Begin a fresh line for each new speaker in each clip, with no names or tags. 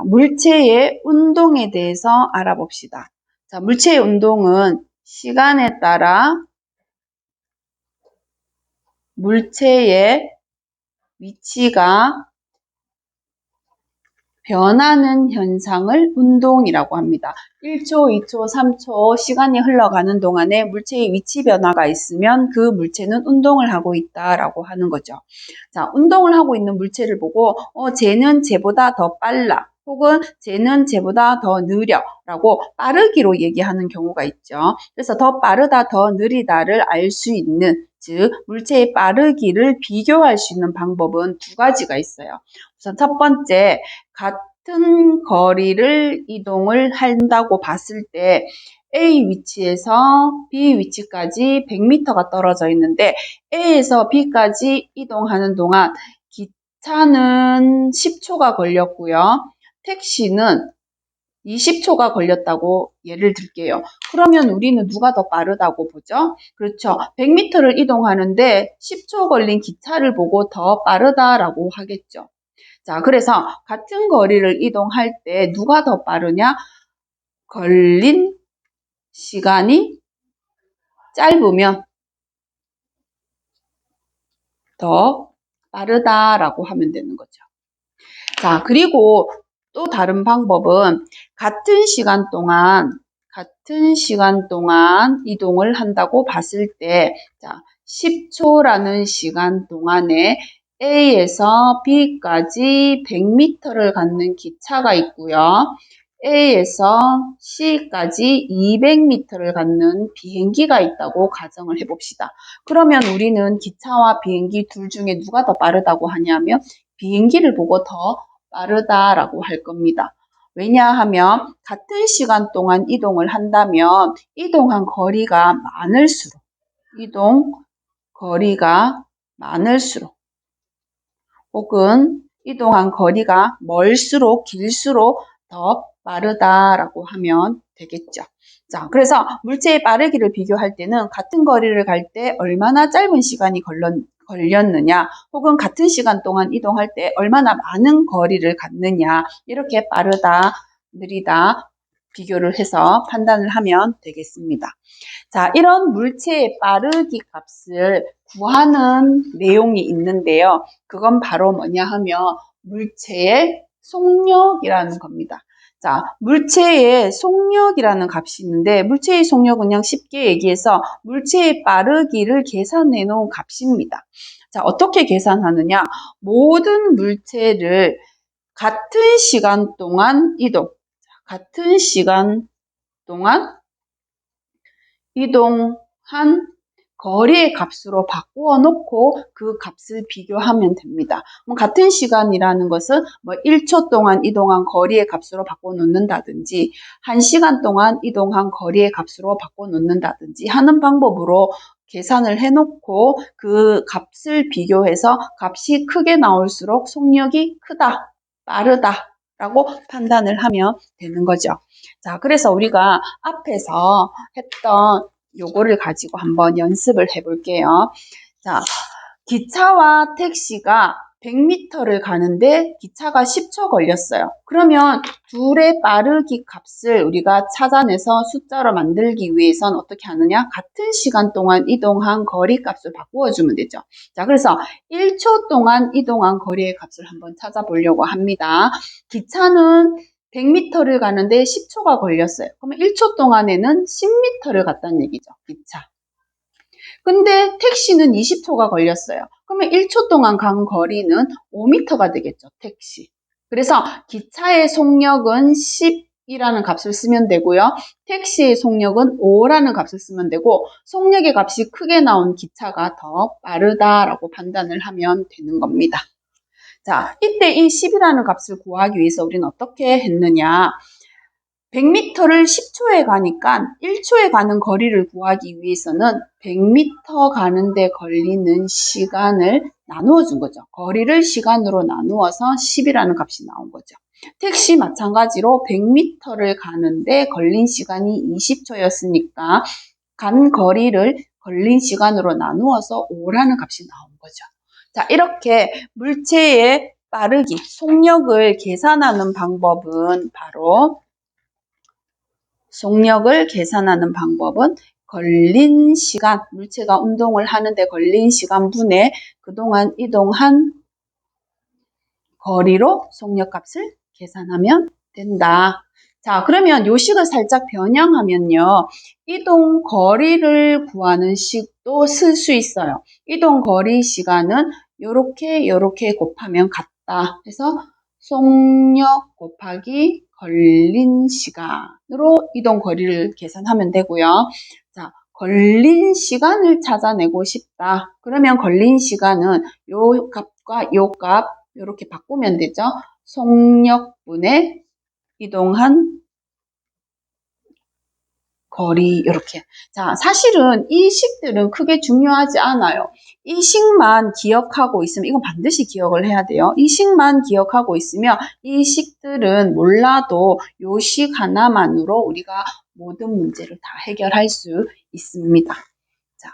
물체의 운동에 대해서 알아봅시다. 자, 물체의 운동은 시간에 따라 물체의 위치가 변하는 현상을 운동이라고 합니다. 1초, 2초, 3초 시간이 흘러가는 동안에 물체의 위치 변화가 있으면 그 물체는 운동을 하고 있다라고 하는 거죠. 자, 운동을 하고 있는 물체를 보고 쟤는 쟤보다 더 빨라 혹은 쟤는 쟤보다 더 느려 라고 빠르기로 얘기하는 경우가 있죠. 그래서 더 빠르다, 더 느리다를 알 수 있는, 즉 물체의 빠르기를 비교할 수 있는 방법은 두 가지가 있어요. 우선 첫 번째, 같은 거리를 이동을 한다고 봤을 때 A 위치에서 B 위치까지 100m가 떨어져 있는데 A에서 B까지 이동하는 동안 기차는 10초가 걸렸고요. 택시는 20초가 걸렸다고 예를 들게요. 그러면 우리는 누가 더 빠르다고 보죠? 그렇죠. 100m를 이동하는데 10초 걸린 기차를 보고 더 빠르다라고 하겠죠. 자, 그래서 같은 거리를 이동할 때 누가 더 빠르냐? 걸린 시간이 짧으면 더 빠르다라고 하면 되는 거죠. 자, 그리고 또 다른 방법은 같은 시간 동안 이동을 한다고 봤을 때, 자, 10초라는 시간 동안에 A에서 B까지 100m를 갖는 기차가 있고요. A에서 C까지 200m를 갖는 비행기가 있다고 가정을 해봅시다. 그러면 우리는 기차와 비행기 둘 중에 누가 더 빠르다고 하냐면 비행기를 보고 더 빠르다라고 할 겁니다. 왜냐하면 같은 시간 동안 이동을 한다면 이동한 거리가 많을수록 혹은 이동한 거리가 멀수록 길수록 더 빠르다라고 하면 되겠죠. 자, 그래서 물체의 빠르기를 비교할 때는 같은 거리를 갈 때 얼마나 짧은 시간이 걸렸느냐 혹은 같은 시간 동안 이동할 때 얼마나 많은 거리를 갔느냐 이렇게 빠르다, 느리다 비교를 해서 판단을 하면 되겠습니다. 자, 이런 물체의 빠르기 값을 구하는 내용이 있는데요. 그건 바로 뭐냐 하면 물체의 속력이라는 겁니다. 자, 물체의 속력이라는 값이 있는데 물체의 속력은 그냥 쉽게 얘기해서 물체의 빠르기를 계산해 놓은 값입니다. 자, 어떻게 계산하느냐? 모든 물체를 같은 시간 동안 이동한 거리의 값으로 바꾸어 놓고 그 값을 비교하면 됩니다. 같은 시간이라는 것은 1초 동안 이동한 거리의 값으로 바꿔 놓는다든지 1시간 동안 이동한 거리의 값으로 바꿔 놓는다든지 하는 방법으로 계산을 해놓고 그 값을 비교해서 값이 크게 나올수록 속력이 크다, 빠르다 라고 판단을 하면 되는 거죠. 자, 그래서 우리가 앞에서 했던 요거를 가지고 한번 연습을 해볼게요. 자, 기차와 택시가 100m를 가는데 기차가 10초 걸렸어요. 그러면 둘의 빠르기 값을 우리가 찾아내서 숫자로 만들기 위해선 어떻게 하느냐? 같은 시간 동안 이동한 거리 값을 바꾸어주면 되죠. 자, 그래서 1초 동안 이동한 거리의 값을 한번 찾아보려고 합니다. 기차는 100m를 가는데 10초가 걸렸어요. 그러면 1초 동안에는 10m를 갔다는 얘기죠. 기차. 근데 택시는 20초가 걸렸어요. 그러면 1초 동안 간 거리는 5m가 되겠죠. 택시. 그래서 기차의 속력은 10이라는 값을 쓰면 되고요. 택시의 속력은 5라는 값을 쓰면 되고 속력의 값이 크게 나온 기차가 더 빠르다라고 판단을 하면 되는 겁니다. 자, 이때 이 10이라는 값을 구하기 위해서 우리는 어떻게 했느냐? 100m를 10초에 가니까 1초에 가는 거리를 구하기 위해서는 100m 가는데 걸리는 시간을 나누어 준 거죠. 거리를 시간으로 나누어서 10이라는 값이 나온 거죠. 택시 마찬가지로 100m를 가는데 걸린 시간이 20초였으니까 간 거리를 걸린 시간으로 나누어서 5라는 값이 나온 거죠. 자, 이렇게 물체의 빠르기, 속력을 계산하는 방법은 바로 걸린 시간, 물체가 운동을 하는데 걸린 시간분의 그동안 이동한 거리로 속력값을 계산하면 된다. 자, 그러면 요식을 살짝 변형하면요. 이동 거리를 구하는 식도 쓸 수 있어요. 이동 거리 시간은 요렇게 곱하면 같다. 그래서 속력 곱하기 걸린 시간으로 이동 거리를 계산하면 되고요. 자, 걸린 시간을 찾아내고 싶다. 그러면 걸린 시간은 요 값과 요 값 이렇게 바꾸면 되죠. 속력분의 이동한 거리 이렇게. 자, 사실은 이 식들은 크게 중요하지 않아요. 이 식만 기억하고 있으면 이건 반드시 기억을 해야 돼요. 이 식만 기억하고 있으면 이 식들은 몰라도 요 식 하나만으로 우리가 모든 문제를 다 해결할 수 있습니다. 자,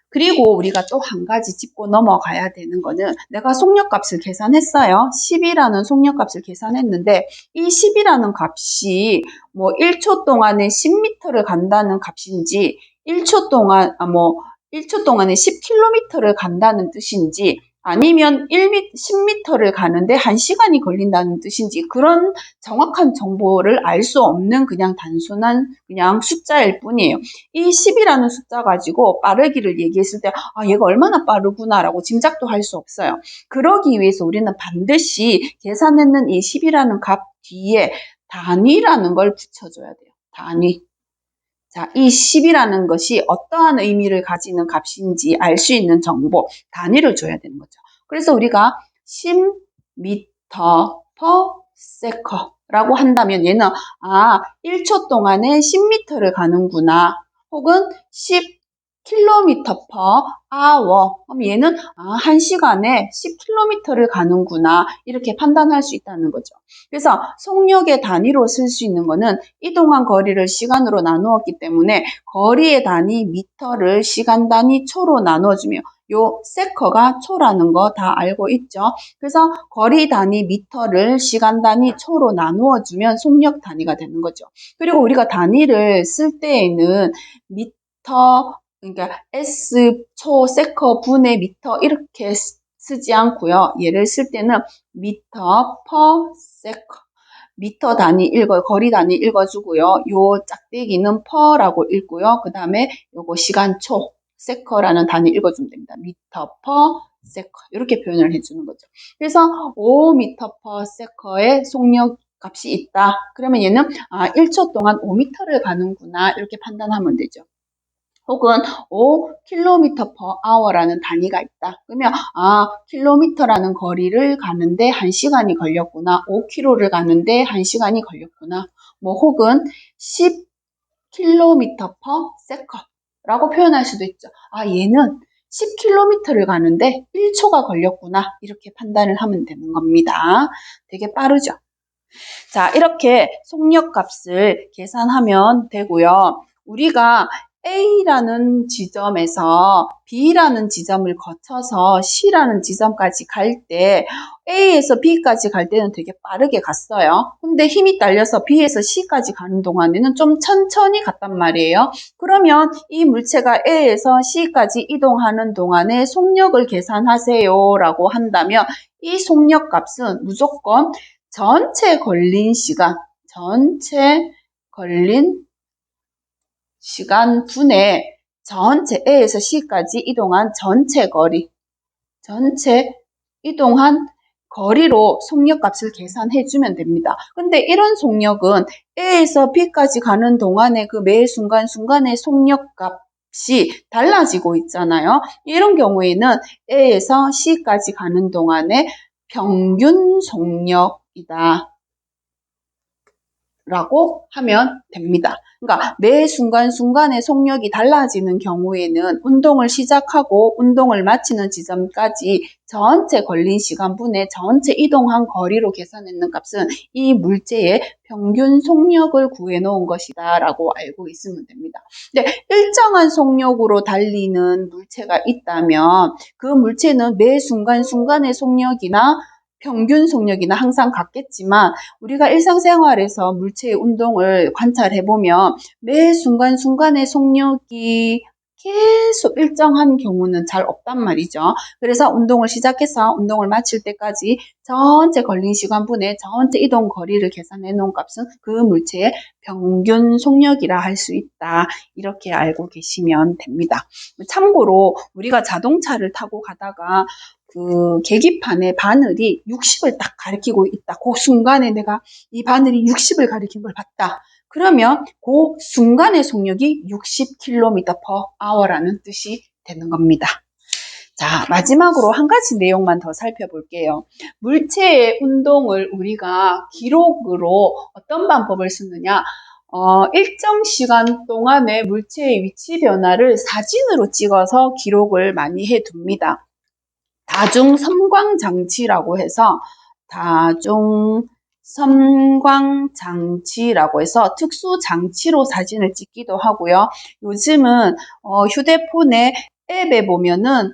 그리고 우리가 또 한 가지 짚고 넘어가야 되는 거는 내가 속력값을 계산했어요. 10이라는 속력값을 계산했는데 이 10이라는 값이 뭐 1초 동안에 10m를 간다는 값인지 1초 동안에 10km를 간다는 뜻인지 아니면 10m를 가는데 1시간이 걸린다는 뜻인지 그런 정확한 정보를 알 수 없는 그냥 단순한 그냥 숫자일 뿐이에요. 이 10이라는 숫자 가지고 빠르기를 얘기했을 때 얘가 얼마나 빠르구나라고 짐작도 할 수 없어요. 그러기 위해서 우리는 반드시 계산했는 이 10이라는 값 뒤에 단위라는 걸 붙여줘야 돼요. 단위. 자, 이 10이라는 것이 어떠한 의미를 가지는 값인지 알 수 있는 정보, 단위를 줘야 되는 거죠. 그래서 우리가 10m per second 라고 한다면 얘는 1초 동안에 10m를 가는구나. 혹은 10km per hour. 그럼 얘는 1시간에 10km를 가는구나. 이렇게 판단할 수 있다는 거죠. 그래서 속력의 단위로 쓸 수 있는 거는 이동한 거리를 시간으로 나누었기 때문에 거리의 단위 미터를 시간 단위 초로 나눠주며 요 세커가 초라는 거 다 알고 있죠. 그래서 거리 단위 미터를 시간 단위 초로 나누어 주면 속력 단위가 되는 거죠. 그리고 우리가 단위를 쓸 때에는 미터, 그러니까 S초 세커 분의 미터 이렇게 쓰지 않고요. 얘를 쓸 때는 미터 per 세커. 미터 단위 거리 단위 읽어주고요. 요 짝대기는 퍼라고 읽고요. 그 다음에 요거 시간초, 세커라는 단위 읽어주면 됩니다. 미터 퍼 세커. 이렇게 표현을 해주는 거죠. 그래서 5미터 퍼 세커의 속력 값이 있다. 그러면 얘는 1초 동안 5m를 가는구나. 이렇게 판단하면 되죠. 혹은 5km per hour라는 단위가 있다. 그러면 킬로미터라는 거리를 가는데 1시간이 걸렸구나. 5km를 가는데 1시간이 걸렸구나. 뭐 혹은 10km per second라고 표현할 수도 있죠. 얘는 10km를 가는데 1초가 걸렸구나. 이렇게 판단을 하면 되는 겁니다. 되게 빠르죠. 자, 이렇게 속력값을 계산하면 되고요. 우리가 A라는 지점에서 B라는 지점을 거쳐서 C라는 지점까지 갈 때 A에서 B까지 갈 때는 되게 빠르게 갔어요. 근데 힘이 딸려서 B에서 C까지 가는 동안에는 좀 천천히 갔단 말이에요. 그러면 이 물체가 A에서 C까지 이동하는 동안에 속력을 계산하세요 라고 한다면 이 속력값은 무조건 전체 걸린 시간 분의 전체 A에서 C까지 이동한 전체 이동한 거리로 속력값을 계산해주면 됩니다. 근데 이런 속력은 A에서 B까지 가는 동안에 그 매 순간순간의 속력값이 달라지고 있잖아요. 이런 경우에는 A에서 C까지 가는 동안에 평균 속력이다. 라고 하면 됩니다. 그러니까 매 순간순간의 속력이 달라지는 경우에는 운동을 시작하고 운동을 마치는 지점까지 전체 걸린 시간분의 전체 이동한 거리로 계산했는 값은 이 물체의 평균 속력을 구해놓은 것이다 라고 알고 있으면 됩니다. 근데 일정한 속력으로 달리는 물체가 있다면 그 물체는 매 순간순간의 속력이나 평균 속력이나 항상 같겠지만 우리가 일상생활에서 물체의 운동을 관찰해보면 매 순간순간의 속력이 계속 일정한 경우는 잘 없단 말이죠. 그래서 운동을 시작해서 운동을 마칠 때까지 전체 걸린 시간분의 전체 이동 거리를 계산해 놓은 값은 그 물체의 평균 속력이라 할 수 있다. 이렇게 알고 계시면 됩니다. 참고로 우리가 자동차를 타고 가다가 그 계기판에 바늘이 60을 딱 가리키고 있다. 그 순간에 내가 이 바늘이 60을 가리킨 걸 봤다. 그러면 그 순간의 속력이 60km/h라는 뜻이 되는 겁니다. 자, 마지막으로 한 가지 내용만 더 살펴볼게요. 물체의 운동을 우리가 기록으로 어떤 방법을 쓰느냐? 일정 시간 동안의 물체의 위치 변화를 사진으로 찍어서 기록을 많이 해둡니다. 다중 섬광 장치라고 해서 특수 장치로 사진을 찍기도 하고요. 요즘은 휴대폰의 앱에 보면은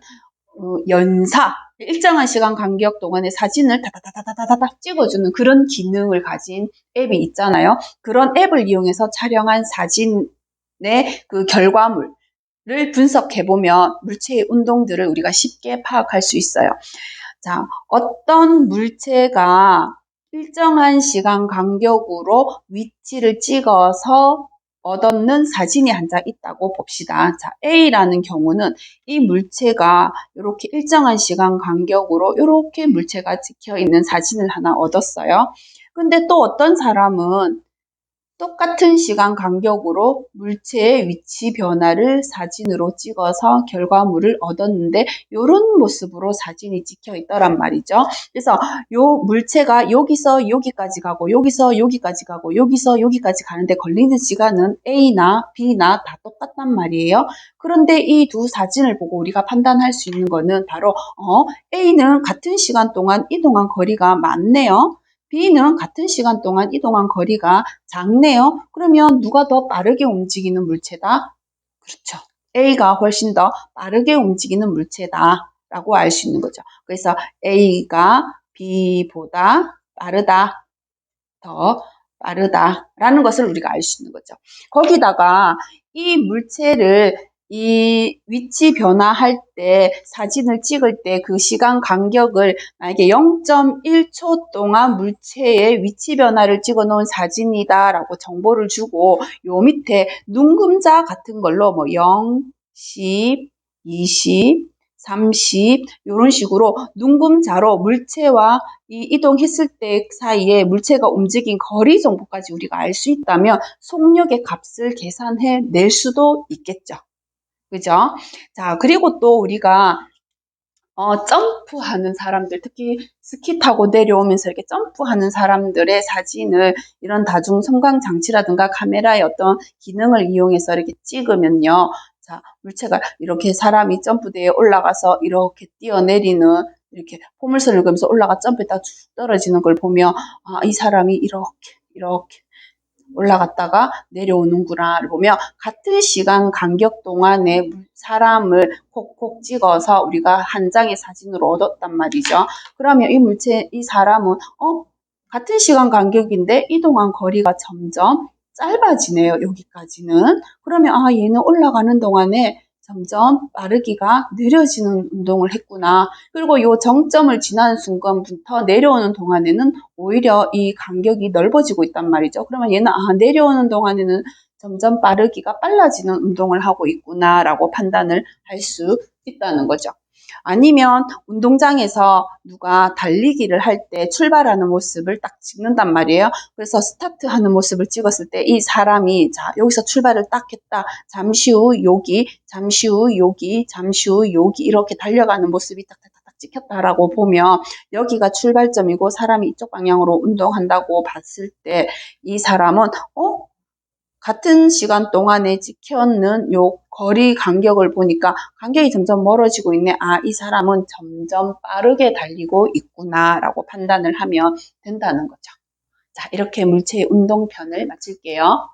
일정한 시간 간격 동안의 사진을 다다다다다다다 찍어주는 그런 기능을 가진 앱이 있잖아요. 그런 앱을 이용해서 촬영한 사진의 그 결과물을 분석해보면 물체의 운동들을 우리가 쉽게 파악할 수 있어요. 자, 어떤 물체가 일정한 시간 간격으로 위치를 찍어서 얻는 사진이 한 장 있다고 봅시다. 자, A라는 경우는 이 물체가 이렇게 일정한 시간 간격으로 이렇게 물체가 찍혀 있는 사진을 하나 얻었어요. 근데 또 어떤 사람은 똑같은 시간 간격으로 물체의 위치 변화를 사진으로 찍어서 결과물을 얻었는데 이런 모습으로 사진이 찍혀 있더란 말이죠. 그래서 요 물체가 여기서 여기까지 가고 여기서 여기까지 가고 여기서 여기까지 가는데 걸리는 시간은 A나 B나 다 똑같단 말이에요. 그런데 이 두 사진을 보고 우리가 판단할 수 있는 거는 바로 A는 같은 시간 동안 이동한 거리가 많네요. B는 같은 시간 동안 이동한 거리가 작네요. 그러면 누가 더 빠르게 움직이는 물체다? 그렇죠. A가 훨씬 더 빠르게 움직이는 물체다 라고 알 수 있는 거죠. 그래서 A가 B보다 빠르다, 더 빠르다라는 것을 우리가 알 수 있는 거죠. 거기다가 이 물체를 이 위치 변화할 때 사진을 찍을 때 그 시간 간격을 만약에 0.1초 동안 물체의 위치 변화를 찍어 놓은 사진이다 라고 정보를 주고 요 밑에 눈금자 같은 걸로 뭐 0, 10, 20, 30 이런 식으로 눈금자로 물체와 이 이동했을 때 사이에 물체가 움직인 거리 정보까지 우리가 알 수 있다면 속력의 값을 계산해 낼 수도 있겠죠. 그죠? 자, 그리고 또 우리가 점프하는 사람들, 특히 스키 타고 내려오면서 이렇게 점프하는 사람들의 사진을 이런 다중 섬광 장치라든가 카메라의 어떤 기능을 이용해서 이렇게 찍으면요. 자, 물체가 이렇게 사람이 점프대에 올라가서 이렇게 뛰어내리는 이렇게 포물선을 그으면서 올라가 점프했다가 쭉 떨어지는 걸 보면 이 사람이 이렇게 올라갔다가 내려오는구나를 보며 같은 시간 간격 동안에 사람을 콕콕 찍어서 우리가 한 장의 사진으로 얻었단 말이죠. 그러면 이 사람은 같은 시간 간격인데 이동한 거리가 점점 짧아지네요. 여기까지는. 그러면 얘는 올라가는 동안에 점점 빠르기가 느려지는 운동을 했구나. 그리고 이 정점을 지나는 순간부터 내려오는 동안에는 오히려 이 간격이 넓어지고 있단 말이죠. 그러면 얘는 내려오는 동안에는 점점 빠르기가 빨라지는 운동을 하고 있구나 라고 판단을 할 수 있다는 거죠. 아니면 운동장에서 누가 달리기를 할 때 출발하는 모습을 딱 찍는단 말이에요. 그래서 스타트하는 모습을 찍었을 때 이 사람이 자 여기서 출발을 딱 했다. 잠시 후 여기, 잠시 후 여기, 잠시 후 여기 이렇게 달려가는 모습이 딱딱딱 찍혔다라고 보면 여기가 출발점이고 사람이 이쪽 방향으로 운동한다고 봤을 때 이 사람은 같은 시간 동안에 찍혀있는 요 거리 간격을 보니까 간격이 점점 멀어지고 있네. 이 사람은 점점 빠르게 달리고 있구나 라고 판단을 하면 된다는 거죠. 자, 이렇게 물체의 운동편을 마칠게요.